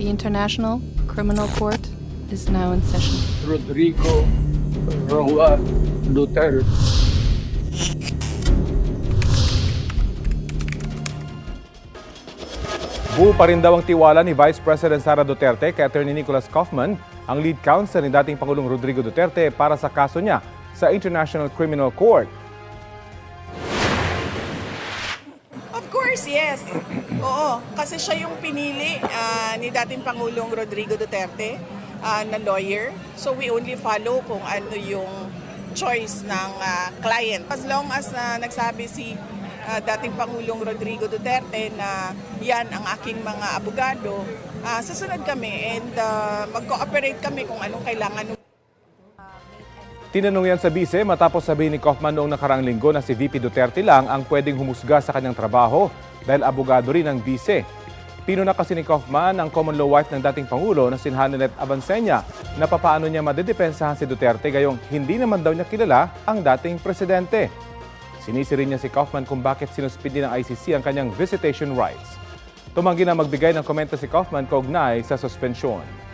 The International Criminal Court is now in session. Rodrigo Roa Duterte. Buo pa rin daw ang tiwala ni Vice President Sara Duterte kay Attorney Nicholas Kaufman, ang lead counsel ni dating Pangulong Rodrigo Duterte para sa kaso niya sa International Criminal Court. Of course, yes. Oo, kasi siya yung pinili ni dating Pangulong Rodrigo Duterte na lawyer. So we only follow kung ano yung choice ng client. As long as nagsabi si dating Pangulong Rodrigo Duterte na yan ang aking mga abogado, susunod kami and mag-cooperate kami kung anong kailangan. Tinanong yan sa bise matapos sabihin ni Kaufman noong nakaraang linggo na si VP Duterte lang ang pwedeng humusga sa kanyang trabaho dahil abogado rin ang bise. Pinuna kasi ni Kaufman ang common law wife ng dating Pangulo na si Hanelet Abansenya na papaano niya madedepensahan si Duterte gayong hindi naman daw niya kilala ang dating presidente. Sinisi rin niya si Kaufman kung bakit sinuspindi ng ICC ang kanyang visitation rights. Tumanggi na magbigay ng komento si Kaufman kaugnay sa suspensyon.